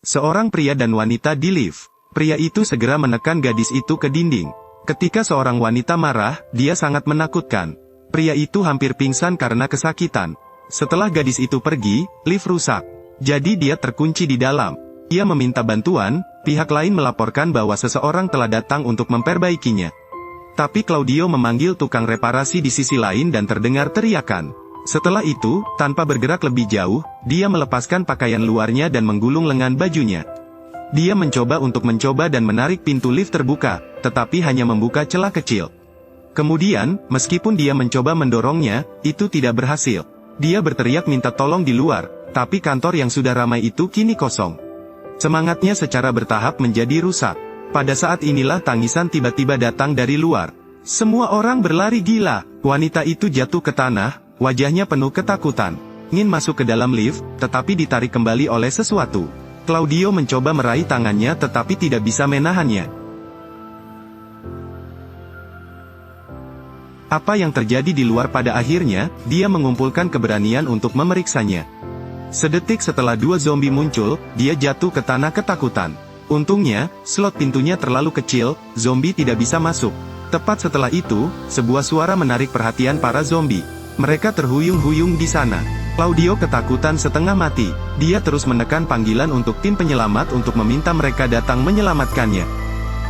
Seorang pria dan wanita di lift. Pria itu segera menekan gadis itu ke dinding. Ketika seorang wanita marah, dia sangat menakutkan. Pria itu hampir pingsan karena kesakitan. Setelah gadis itu pergi, lift rusak. Jadi dia terkunci di dalam. Ia meminta bantuan, pihak lain melaporkan bahwa seseorang telah datang untuk memperbaikinya. Tapi Claudio memanggil tukang reparasi di sisi lain dan terdengar teriakan. Setelah itu, tanpa bergerak lebih jauh, dia melepaskan pakaian luarnya dan menggulung lengan bajunya. Dia mencoba dan menarik pintu lift terbuka, tetapi hanya membuka celah kecil. Kemudian, meskipun dia mencoba mendorongnya, itu tidak berhasil. Dia berteriak minta tolong di luar, tapi kantor yang sudah ramai itu kini kosong. Semangatnya secara bertahap menjadi rusak. Pada saat inilah tangisan tiba-tiba datang dari luar. Semua orang berlari gila. Wanita itu jatuh ke tanah, wajahnya penuh ketakutan. Ingin masuk ke dalam lift, tetapi ditarik kembali oleh sesuatu. Claudio mencoba meraih tangannya tetapi tidak bisa menahannya. Apa yang terjadi di luar pada akhirnya, dia mengumpulkan keberanian untuk memeriksanya. Sedetik setelah dua zombie muncul, dia jatuh ke tanah ketakutan. Untungnya, slot pintunya terlalu kecil, zombie tidak bisa masuk. Tepat setelah itu, sebuah suara menarik perhatian para zombie. Mereka terhuyung-huyung di sana. Claudio ketakutan setengah mati. Dia terus menekan panggilan untuk tim penyelamat untuk meminta mereka datang menyelamatkannya.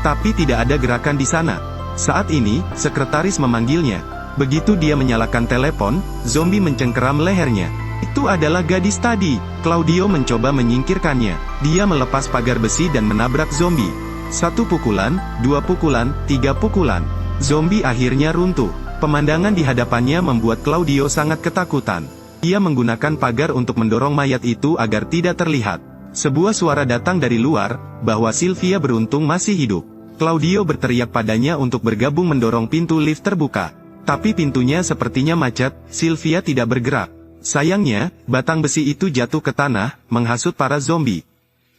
Tapi tidak ada gerakan di sana. Saat ini, sekretaris memanggilnya. Begitu dia menyalakan telepon, zombie mencengkeram lehernya. Itu adalah gadis tadi. Claudio mencoba menyingkirkannya. Dia melepas pagar besi dan menabrak zombie. 1 pukulan, 2 pukulan, 3 pukulan. Zombie akhirnya runtuh. Pemandangan di hadapannya membuat Claudio sangat ketakutan. Ia menggunakan pagar untuk mendorong mayat itu agar tidak terlihat. Sebuah suara datang dari luar, bahwa Sylvia beruntung masih hidup. Claudio berteriak padanya untuk bergabung mendorong pintu lift terbuka. Tapi pintunya sepertinya macet, Sylvia tidak bergerak. Sayangnya, batang besi itu jatuh ke tanah, menghasut para zombie.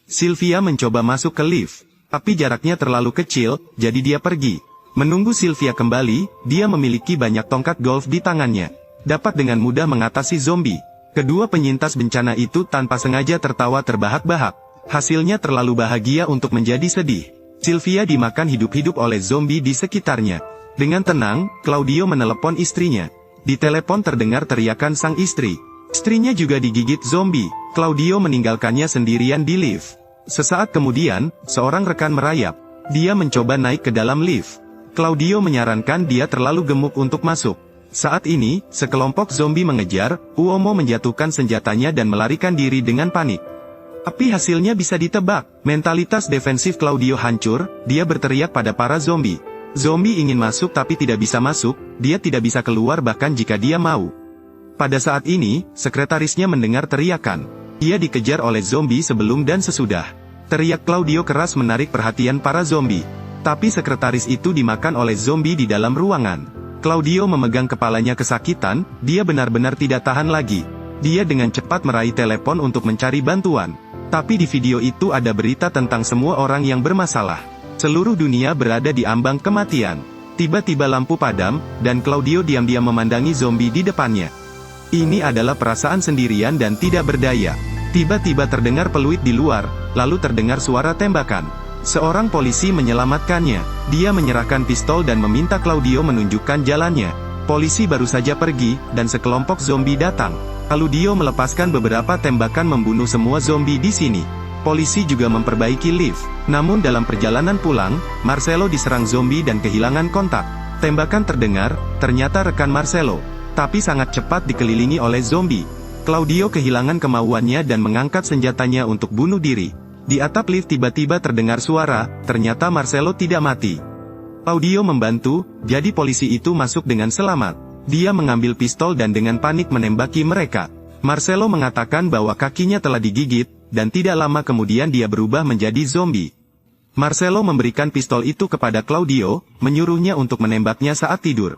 Sylvia mencoba masuk ke lift, tapi jaraknya terlalu kecil, jadi dia pergi. Menunggu Sylvia kembali, dia memiliki banyak tongkat golf di tangannya. Dapat dengan mudah mengatasi zombie. Kedua penyintas bencana itu tanpa sengaja tertawa terbahak-bahak. Hasilnya terlalu bahagia untuk menjadi sedih. Sylvia dimakan hidup-hidup oleh zombie di sekitarnya. Dengan tenang, Claudio menelepon istrinya. Di telepon terdengar teriakan sang istri. Istrinya juga digigit zombie. Claudio meninggalkannya sendirian di lift. Sesaat kemudian, seorang rekan merayap. Dia mencoba naik ke dalam lift. Claudio menyarankan dia terlalu gemuk untuk masuk. Saat ini, sekelompok zombie mengejar, Uomo menjatuhkan senjatanya dan melarikan diri dengan panik. Tapi hasilnya bisa ditebak. Mentalitas defensif Claudio hancur, dia berteriak pada para zombie. Zombie ingin masuk tapi tidak bisa masuk, dia tidak bisa keluar bahkan jika dia mau. Pada saat ini, sekretarisnya mendengar teriakan. Ia dikejar oleh zombie sebelum dan sesudah. Teriak Claudio keras menarik perhatian para zombie. Tapi sekretaris itu dimakan oleh zombie di dalam ruangan. Claudio memegang kepalanya kesakitan, dia benar-benar tidak tahan lagi. Dia dengan cepat meraih telepon untuk mencari bantuan. Tapi di video itu ada berita tentang semua orang yang bermasalah. Seluruh dunia berada di ambang kematian. Tiba-tiba lampu padam, dan Claudio diam-diam memandangi zombie di depannya. Ini adalah perasaan sendirian dan tidak berdaya. Tiba-tiba terdengar peluit di luar, lalu terdengar suara tembakan. Seorang polisi menyelamatkannya. Dia menyerahkan pistol dan meminta Claudio menunjukkan jalannya. Polisi baru saja pergi, dan sekelompok zombie datang. Claudio melepaskan beberapa tembakan membunuh semua zombie di sini. Polisi juga memperbaiki lift. Namun dalam perjalanan pulang, Marcelo diserang zombie dan kehilangan kontak. Tembakan terdengar, ternyata rekan Marcelo. Tapi sangat cepat dikelilingi oleh zombie. Claudio kehilangan kemauannya dan mengangkat senjatanya untuk bunuh diri. Di atap lift tiba-tiba terdengar suara, ternyata Marcelo tidak mati. Claudio membantu, jadi polisi itu masuk dengan selamat. Dia mengambil pistol dan dengan panik menembaki mereka. Marcelo mengatakan bahwa kakinya telah digigit, dan tidak lama kemudian dia berubah menjadi zombie. Marcelo memberikan pistol itu kepada Claudio, menyuruhnya untuk menembaknya saat tidur.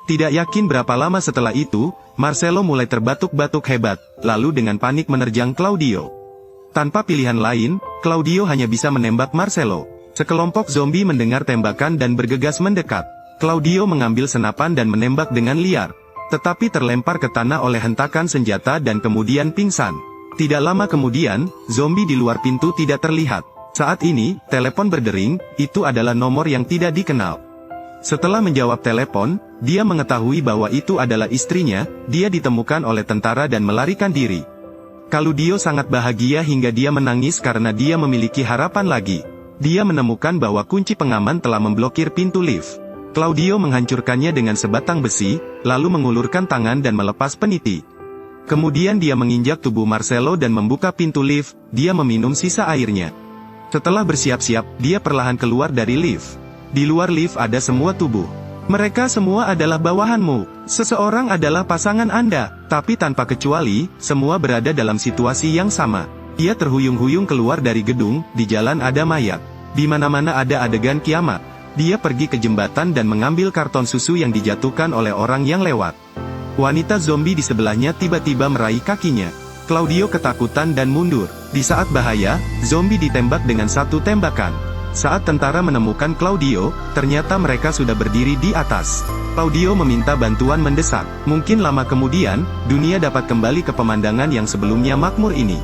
Tidak yakin berapa lama setelah itu, Marcelo mulai terbatuk-batuk hebat, lalu dengan panik menerjang Claudio. Tanpa pilihan lain, Claudio hanya bisa menembak Marcelo. Sekelompok zombie mendengar tembakan dan bergegas mendekat. Claudio mengambil senapan dan menembak dengan liar. Tetapi terlempar ke tanah oleh hentakan senjata dan kemudian pingsan. Tidak lama kemudian, zombie di luar pintu tidak terlihat. Saat ini, telepon berdering, itu adalah nomor yang tidak dikenal. Setelah menjawab telepon, dia mengetahui bahwa itu adalah istrinya, dia ditemukan oleh tentara dan melarikan diri. Claudio sangat bahagia hingga dia menangis karena dia memiliki harapan lagi. Dia menemukan bahwa kunci pengaman telah memblokir pintu lift. Claudio menghancurkannya dengan sebatang besi, lalu mengulurkan tangan dan melepas peniti. Kemudian dia menginjak tubuh Marcelo dan membuka pintu lift, dia meminum sisa airnya. Setelah bersiap-siap, dia perlahan keluar dari lift. Di luar lift ada semua tubuh. Mereka semua adalah bawahanmu. Seseorang adalah pasangan Anda, tapi tanpa kecuali, semua berada dalam situasi yang sama. Ia terhuyung-huyung keluar dari gedung, di jalan ada mayat. Di mana-mana ada adegan kiamat. Dia pergi ke jembatan dan mengambil karton susu yang dijatuhkan oleh orang yang lewat. Wanita zombie di sebelahnya tiba-tiba meraih kakinya. Claudio ketakutan dan mundur. Di saat bahaya, zombie ditembak dengan satu tembakan. Saat tentara menemukan Claudio, ternyata mereka sudah berdiri di atas. Claudio meminta bantuan mendesak. Mungkin lama kemudian, dunia dapat kembali ke pemandangan yang sebelumnya makmur ini.